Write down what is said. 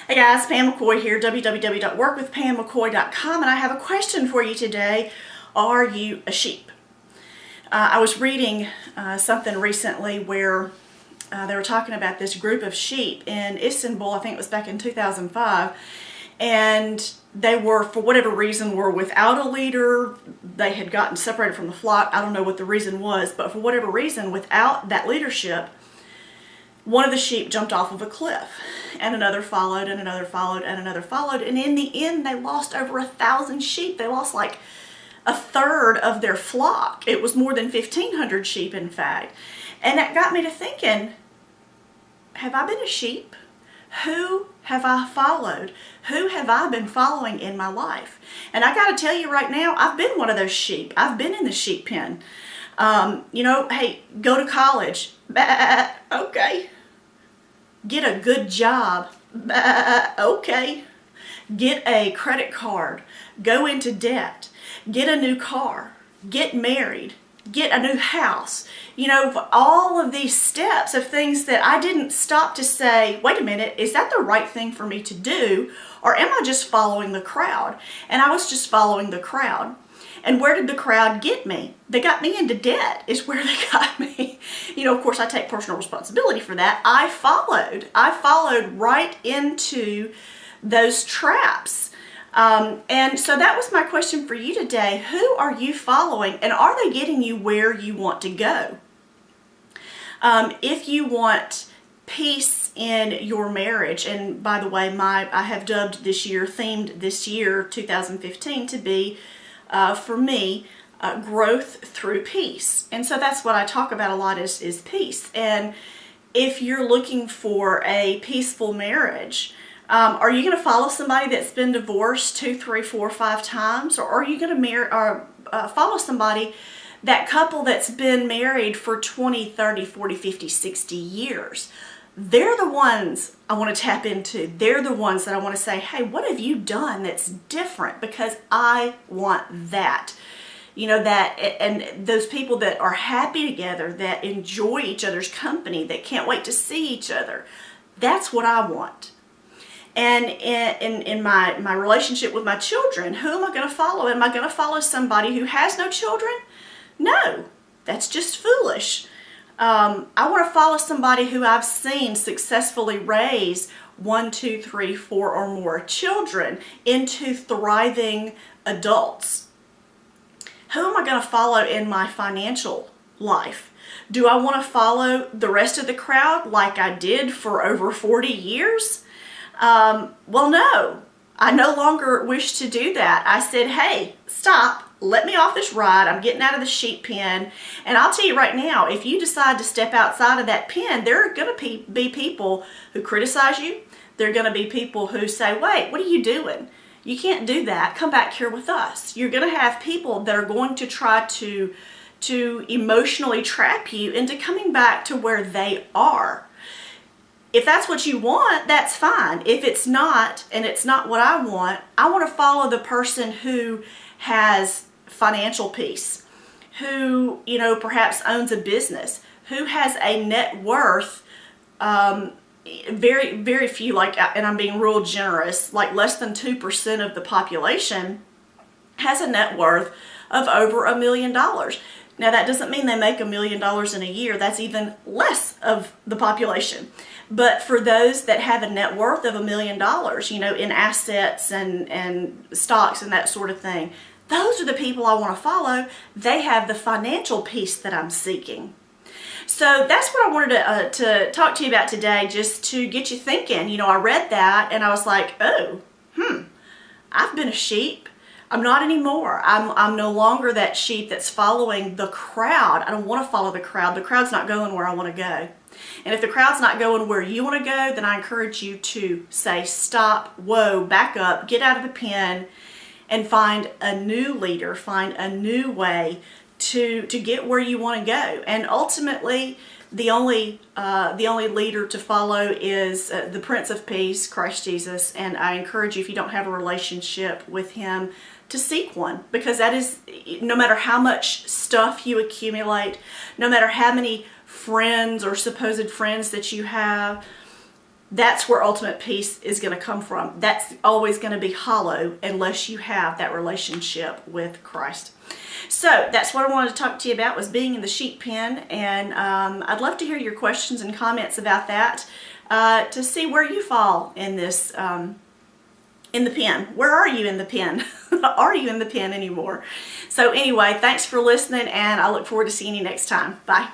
Hey guys, Pam McCoy here, www.workwithpammccoy.com, and I have a question for you today. Are you a sheep? I was reading something recently where they were talking about this group of sheep in Istanbul. I think it was back in 2005, and they were, for whatever reason, were without a leader. They had gotten separated from the flock. I don't know what the reason was, but for whatever reason, without that leadership, one of the sheep jumped off of a cliff, and another followed, and another followed, and another followed, and in the end they lost over 1,000 sheep. They lost like a third of their flock. It was more than 1,500 sheep, in fact. And that got me to thinking, have I been a sheep? Who have I followed? Who have I been following in my life? And I got to tell you right now, I've been one of those sheep. I've been in the sheep pen. Hey, go to college. Okay. Get a good job. Okay. Get a credit card. Go into debt. Get a new car. Get married. Get a new house. All of these steps of things that I didn't stop to say, wait a minute, is that the right thing for me to do? Or am I just following the crowd? And I was just following the crowd. And where did the crowd get me? They got me into debt is where they got me. Of course, I take personal responsibility for that. I followed right into those traps. And so that was my question for you today. Who are you following, and are they getting you where you want to go? If you want peace in your marriage, and by the way, I have themed this year, 2015, to be, for me, growth through peace. And so that's what I talk about a lot is peace. And if you're looking for a peaceful marriage, are you going to follow somebody that's been divorced 2, 3, 4, 5 times? Or are you going to follow somebody, that couple that's been married for 20, 30, 40, 50, 60 years? They're the ones I want to tap into. They're the ones that I want to say, hey, what have you done that's different? Because I want that. And those people that are happy together, that enjoy each other's company, that can't wait to see each other. That's what I want. And in my relationship with my children, who am I going to follow? Am I going to follow somebody who has no children? No, that's just foolish. I want to follow somebody who I've seen successfully raise 1, 2, 3, 4 or more children into thriving adults. Who am I going to follow in my financial life? Do I want to follow the rest of the crowd like I did for over 40 years? Well, no, I no longer wish to do that. I said, hey, stop. Let me off this ride. I'm getting out of the sheep pen. And I'll tell you right now, if you decide to step outside of that pen, there are going to be people who criticize you. There are going to be people who say, wait, what are you doing? You can't do that. Come back here with us. You're going to have people that are going to try to emotionally trap you into coming back to where they are. If that's what you want, that's fine. If it's not, and it's not what I want to follow the person who has financial peace, who, perhaps owns a business, who has a net worth, very, very few, and I'm being real generous, like less than 2% of the population has a net worth of over $1 million. Now, that doesn't mean they make $1 million in a year. That's even less of the population. But for those that have a net worth of $1 million, in assets and stocks and that sort of thing, those are the people I want to follow. They have the financial peace that I'm seeking. So that's what I wanted to talk to you about today, just to get you thinking. I read that and I was like, I've been a sheep. I'm not anymore. I'm no longer that sheep that's following the crowd. I don't want to follow the crowd. The crowd's not going where I want to go. And if the crowd's not going where you want to go, then I encourage you to say, stop, whoa, back up, get out of the pen, and find a new leader, find a new way to get where you want to go. And ultimately, the only leader to follow is the Prince of Peace, Christ Jesus. And I encourage you, if you don't have a relationship with him, to seek one, because that is, no matter how much stuff you accumulate, no matter how many friends or supposed friends that you have, that's where ultimate peace is going to come from. That's always going to be hollow unless you have that relationship with Christ. So that's what I wanted to talk to you about, was being in the sheep pen, and I'd love to hear your questions and comments about that, to see where you fall in this, in the pen. Where are you in the pen? Are you in the pen anymore? So anyway, thanks for listening, and I look forward to seeing you next time. Bye.